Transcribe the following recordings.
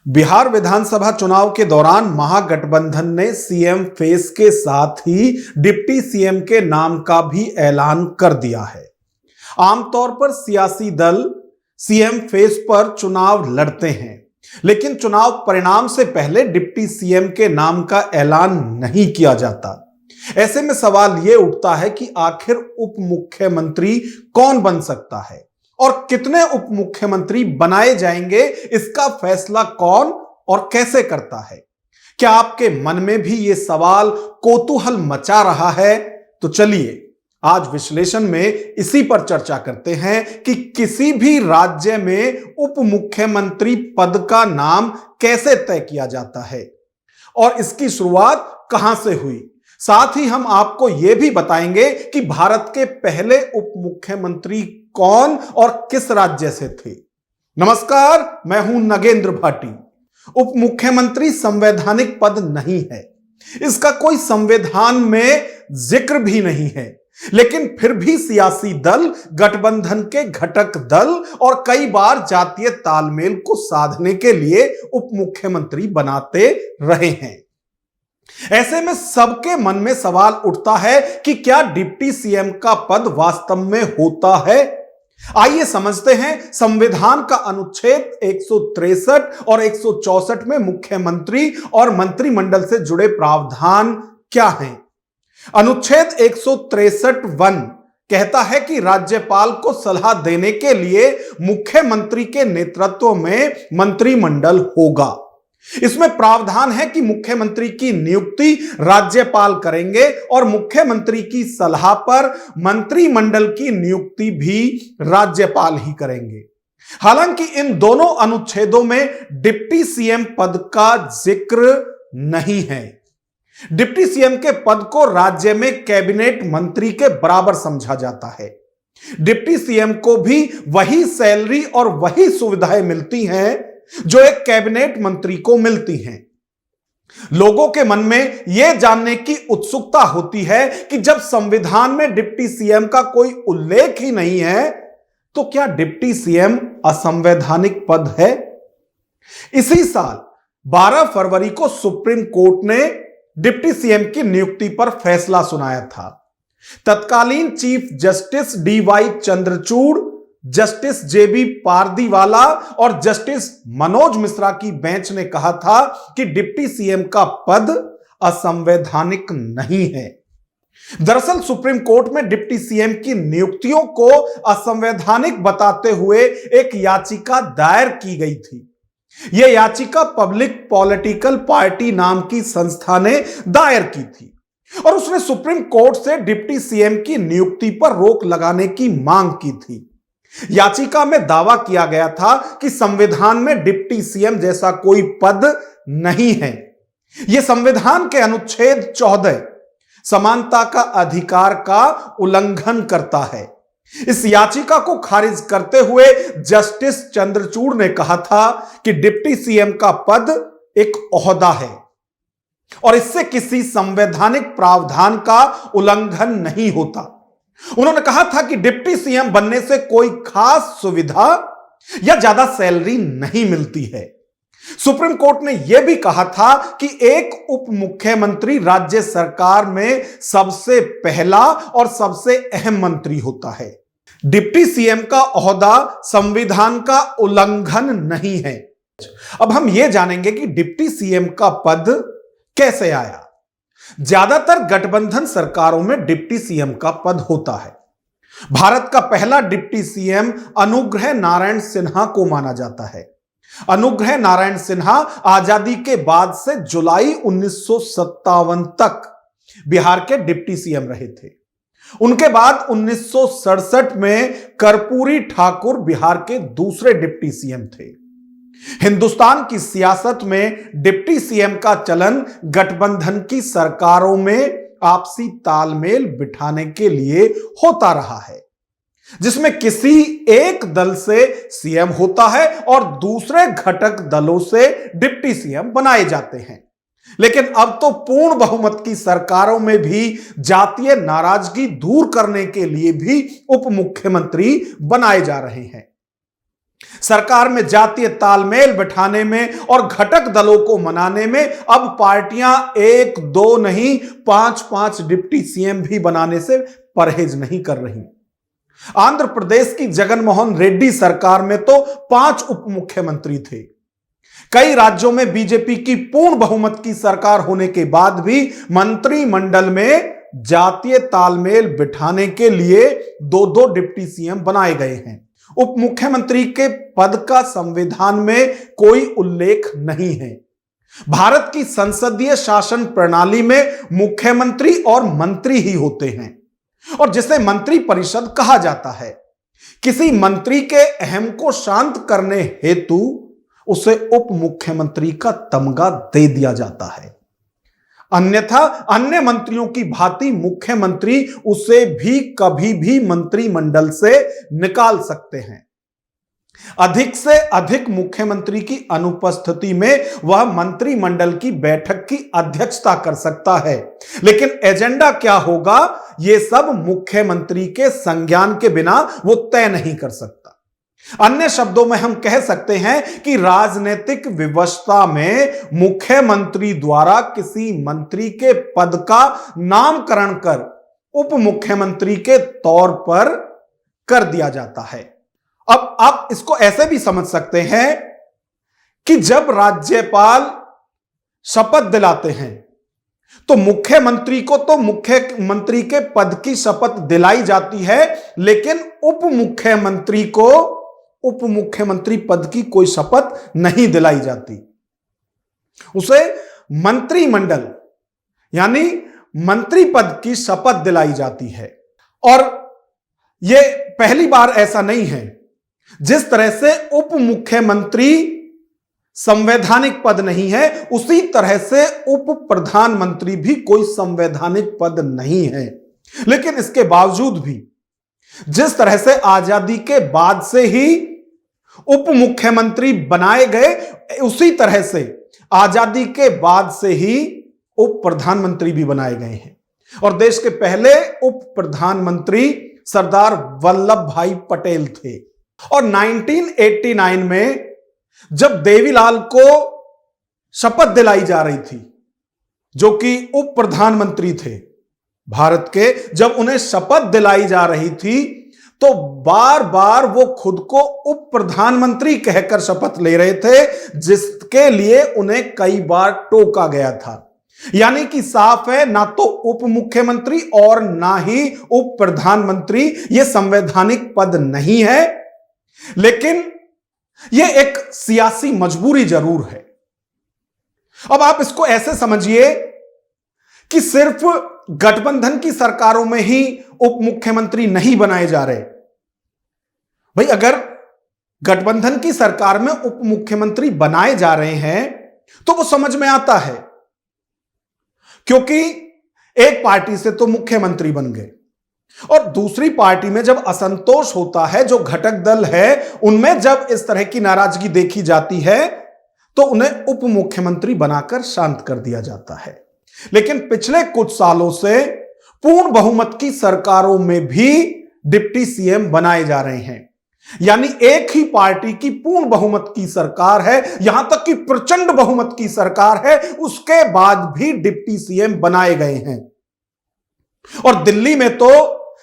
बिहार विधानसभा चुनाव के दौरान महागठबंधन ने सीएम फेस के साथ ही डिप्टी सीएम के नाम का भी ऐलान कर दिया है। आमतौर पर सियासी दल सीएम फेस पर चुनाव लड़ते हैं, लेकिन चुनाव परिणाम से पहले डिप्टी सीएम के नाम का ऐलान नहीं किया जाता। ऐसे में सवाल यह उठता है कि आखिर उप मुख्यमंत्री कौन बन सकता है और कितने उप मुख्यमंत्री बनाए जाएंगे, इसका फैसला कौन और कैसे करता है। क्या आपके मन में भी यह सवाल कौतूहल मचा रहा है? तो चलिए आज विश्लेषण में इसी पर चर्चा करते हैं कि किसी भी राज्य में उप मुख्यमंत्री पद का नाम कैसे तय किया जाता है और इसकी शुरुआत कहां से हुई। साथ ही हम आपको यह भी बताएंगे कि भारत के पहले उप मुख्यमंत्री कौन और किस राज्य से थे। नमस्कार, मैं हूं नगेंद्र भाटी। उप मुख्यमंत्री संवैधानिक पद नहीं है, इसका कोई संविधान में जिक्र भी नहीं है, लेकिन फिर भी सियासी दल, गठबंधन के घटक दल और कई बार जातीय तालमेल को साधने के लिए उप मुख्यमंत्री बनाते रहे हैं। ऐसे में सबके मन में सवाल उठता है कि क्या डिप्टी सीएम का पद वास्तव में होता है। आइए समझते हैं संविधान का अनुच्छेद 163 और 164 में मुख्यमंत्री और मंत्रिमंडल से जुड़े प्रावधान क्या हैं। अनुच्छेद 163(1) कहता है कि राज्यपाल को सलाह देने के लिए मुख्यमंत्री के नेतृत्व में मंत्रिमंडल होगा। इसमें प्रावधान है कि मुख्यमंत्री की नियुक्ति राज्यपाल करेंगे और मुख्यमंत्री की सलाह पर मंत्रिमंडल की नियुक्ति भी राज्यपाल ही करेंगे। हालांकि इन दोनों अनुच्छेदों में डिप्टी सीएम पद का जिक्र नहीं है। डिप्टी सीएम के पद को राज्य में कैबिनेट मंत्री के बराबर समझा जाता है। डिप्टी सीएम को भी वही सैलरी और वही सुविधाएं मिलती हैं जो एक कैबिनेट मंत्री को मिलती हैं। लोगों के मन में यह जानने की उत्सुकता होती है कि जब संविधान में डिप्टी सीएम का कोई उल्लेख ही नहीं है, तो क्या डिप्टी सीएम असंवैधानिक पद है? इसी साल 12 फरवरी को सुप्रीम कोर्ट ने डिप्टी सीएम की नियुक्ति पर फैसला सुनाया था। तत्कालीन chief justice DY Chandrachud, justice JB Pardiwala और जस्टिस मनोज मिश्रा की बेंच ने कहा था कि डिप्टी सीएम का पद असंवैधानिक नहीं है। दरअसल सुप्रीम कोर्ट में डिप्टी सीएम की नियुक्तियों को असंवैधानिक बताते हुए एक याचिका दायर की गई थी। यह याचिका पब्लिक पॉलिटिकल पार्टी नाम की संस्था ने दायर की थी और उसने सुप्रीम कोर्ट से डिप्टी सीएम की नियुक्ति पर रोक लगाने की मांग की थी। याचिका में दावा किया गया था कि संविधान में डिप्टी सीएम जैसा कोई पद नहीं है। यह संविधान के अनुच्छेद 14 समानता का अधिकार का उल्लंघन करता है। इस याचिका को खारिज करते हुए जस्टिस चंद्रचूड़ ने कहा था कि डिप्टी सीएम का पद एक ओहदा है और इससे किसी संवैधानिक प्रावधान का उल्लंघन नहीं होता। उन्होंने कहा था कि डिप्टी सीएम बनने से कोई खास सुविधा या ज्यादा सैलरी नहीं मिलती है। सुप्रीम कोर्ट ने यह भी कहा था कि एक उप मुख्यमंत्री राज्य सरकार में सबसे पहला और सबसे अहम मंत्री होता है। डिप्टी सीएम का ओहदा संविधान का उल्लंघन नहीं है। अब हम यह जानेंगे कि डिप्टी सीएम का पद कैसे आया। ज्यादातर गठबंधन सरकारों में डिप्टी सीएम का पद होता है। भारत का पहला डिप्टी सीएम अनुग्रह नारायण सिन्हा को माना जाता है। अनुग्रह नारायण सिन्हा आजादी के बाद से जुलाई 1957 तक बिहार के डिप्टी सीएम रहे थे। उनके बाद 1967 में कर्पूरी ठाकुर बिहार के दूसरे डिप्टी सीएम थे। हिंदुस्तान की सियासत में डिप्टी सीएम का चलन गठबंधन की सरकारों में आपसी तालमेल बिठाने के लिए होता रहा है, जिसमें किसी एक दल से सीएम होता है और दूसरे घटक दलों से डिप्टी सीएम बनाए जाते हैं। लेकिन अब तो पूर्ण बहुमत की सरकारों में भी जातीय नाराजगी दूर करने के लिए भी उप मुख्यमंत्री बनाए जा रहे हैं। सरकार में जातीय तालमेल बिठाने में और घटक दलों को मनाने में अब पार्टियां एक दो नहीं 5-5 डिप्टी सीएम भी बनाने से परहेज नहीं कर रही। आंध्र प्रदेश की जगनमोहन रेड्डी सरकार में तो 5 उप मुख्यमंत्री थे। कई राज्यों में बीजेपी की पूर्ण बहुमत की सरकार होने के बाद भी मंत्रिमंडल में जातीय तालमेल बिठाने के लिए 2-2 डिप्टी सीएम बनाए गए हैं। उप मुख्यमंत्री के पद का संविधान में कोई उल्लेख नहीं है। भारत की संसदीय शासन प्रणाली में मुख्यमंत्री और मंत्री ही होते हैं और जिसे मंत्री परिषद कहा जाता है। किसी मंत्री के अहम को शांत करने हेतु उसे उप मुख्यमंत्री का तमगा दे दिया जाता है, अन्यथा अन्य मंत्रियों की भांति मुख्यमंत्री उसे भी कभी भी मंत्रिमंडल से निकाल सकते हैं। अधिक से अधिक मुख्यमंत्री की अनुपस्थिति में वह मंत्रिमंडल की बैठक की अध्यक्षता कर सकता है, लेकिन एजेंडा क्या होगा यह सब मुख्यमंत्री के संज्ञान के बिना वो तय नहीं कर सकता। अन्य शब्दों में हम कह सकते हैं कि राजनीतिक व्यवस्था में मुख्यमंत्री द्वारा किसी मंत्री के पद का नामकरण कर उप मुख्यमंत्री के तौर पर कर दिया जाता है। अब आप इसको ऐसे भी समझ सकते हैं कि जब राज्यपाल शपथ दिलाते हैं तो मुख्यमंत्री को तो मुख्यमंत्री के पद की शपथ दिलाई जाती है, लेकिन उप मुख्यमंत्री को उप मुख्यमंत्री पद की कोई शपथ नहीं दिलाई जाती। उसे मंत्रिमंडल यानी मंत्री पद की शपथ दिलाई जाती है। और यह पहली बार ऐसा नहीं है। जिस तरह से उप मुख्यमंत्री संवैधानिक पद नहीं है, उसी तरह से उप प्रधानमंत्री भी कोई संवैधानिक पद नहीं है। लेकिन इसके बावजूद भी जिस तरह से आजादी के बाद से ही उप मुख्यमंत्री बनाए गए, उसी तरह से आजादी के बाद से ही उप प्रधानमंत्री भी बनाए गए हैं। और देश के पहले उप प्रधानमंत्री सरदार वल्लभ भाई पटेल थे। और 1989 में जब देवीलाल को शपथ दिलाई जा रही थी, जो कि उप प्रधानमंत्री थे भारत के, जब उन्हें शपथ दिलाई जा रही थी तो बार बार वो खुद को उप प्रधानमंत्री कहकर शपथ ले रहे थे, जिसके लिए उन्हें कई बार टोका गया था। यानी कि साफ है, ना तो उप मुख्यमंत्री और ना ही उप प्रधानमंत्री ये संवैधानिक पद नहीं है, लेकिन यह एक सियासी मजबूरी जरूर है। अब आप इसको ऐसे समझिए कि सिर्फ गठबंधन की सरकारों में ही उप मुख्यमंत्री नहीं बनाए जा रहे। भाई, अगर गठबंधन की सरकार में उप मुख्यमंत्री बनाए जा रहे हैं तो वो समझ में आता है, क्योंकि एक पार्टी से तो मुख्यमंत्री बन गए और दूसरी पार्टी में जब असंतोष होता है, जो घटक दल है उनमें जब इस तरह की नाराजगी देखी जाती है तो उन्हें उप मुख्यमंत्री बनाकर शांत कर दिया जाता है। लेकिन पिछले कुछ सालों से पूर्ण बहुमत की सरकारों में भी डिप्टी सीएम बनाए जा रहे हैं। यानी एक ही पार्टी की पूर्ण बहुमत की सरकार है, यहां तक कि प्रचंड बहुमत की सरकार है, उसके बाद भी डिप्टी सीएम बनाए गए हैं। और दिल्ली में तो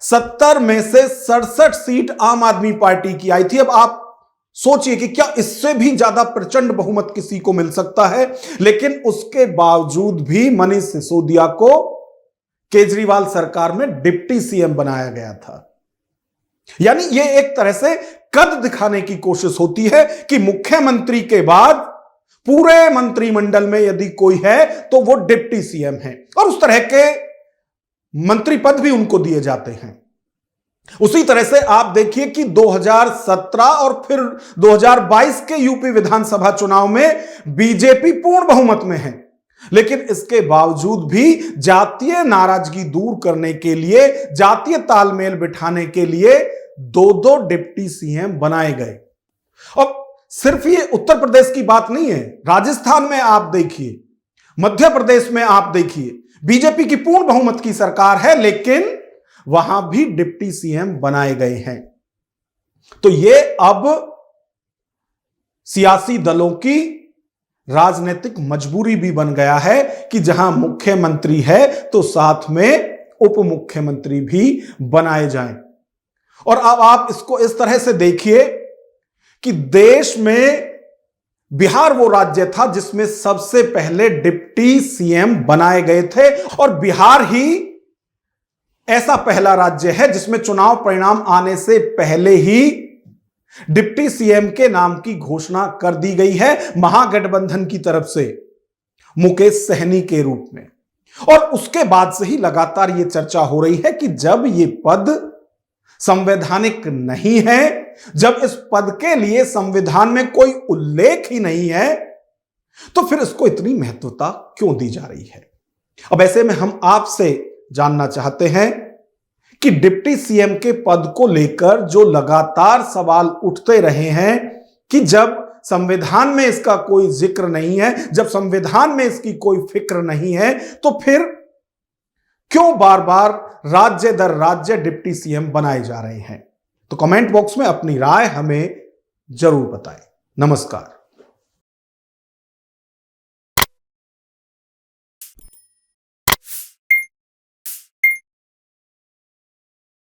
70 में से 67 सीट आम आदमी पार्टी की आई थी। अब आप सोचिए कि क्या इससे भी ज्यादा प्रचंड बहुमत किसी को मिल सकता है। लेकिन उसके बावजूद भी मनीष सिसोदिया को केजरीवाल सरकार में डिप्टी सीएम बनाया गया था। यानी यह एक तरह से कद दिखाने की कोशिश होती है कि मुख्यमंत्री के बाद पूरे मंत्रिमंडल में यदि कोई है तो वो डिप्टी सीएम है, और उस तरह के मंत्री पद भी उनको दिए जाते हैं। उसी तरह से आप देखिए कि 2017 और फिर 2022 के यूपी विधानसभा चुनाव में बीजेपी पूर्ण बहुमत में है, लेकिन इसके बावजूद भी जातीय नाराजगी दूर करने के लिए, जातीय तालमेल बिठाने के लिए 2-2 डिप्टी सीएम बनाए गए। अब सिर्फ ये उत्तर प्रदेश की बात नहीं है, राजस्थान में आप देखिए, मध्य प्रदेश में आप देखिए, बीजेपी की पूर्ण बहुमत की सरकार है, लेकिन वहां भी डिप्टी सीएम बनाए गए हैं। तो ये अब सियासी दलों की राजनीतिक मजबूरी भी बन गया है कि जहां मुख्यमंत्री है तो साथ में उप मुख्यमंत्री भी बनाए जाएं। और अब आप इसको इस तरह से देखिए कि देश में बिहार वो राज्य था जिसमें सबसे पहले डिप्टी सीएम बनाए गए थे, और बिहार ही ऐसा पहला राज्य है जिसमें चुनाव परिणाम आने से पहले ही डिप्टी सीएम के नाम की घोषणा कर दी गई है महागठबंधन की तरफ से, मुकेश सहनी के रूप में। और उसके बाद से ही लगातार यह चर्चा हो रही है कि जब यह पद संवैधानिक नहीं है, जब इस पद के लिए संविधान में कोई उल्लेख ही नहीं है, तो फिर इसको इतनी महत्वता क्यों दी जा रही है। अब ऐसे में हम आपसे जानना चाहते हैं कि डिप्टी सीएम के पद को लेकर जो लगातार सवाल उठते रहे हैं कि जब संविधान में इसका कोई जिक्र नहीं है, जब संविधान में इसकी कोई फिक्र नहीं है, तो फिर क्यों बार बार राज्य दर राज्य डिप्टी सीएम बनाए जा रहे हैं। तो कमेंट बॉक्स में अपनी राय हमें जरूर बताएं। नमस्कार।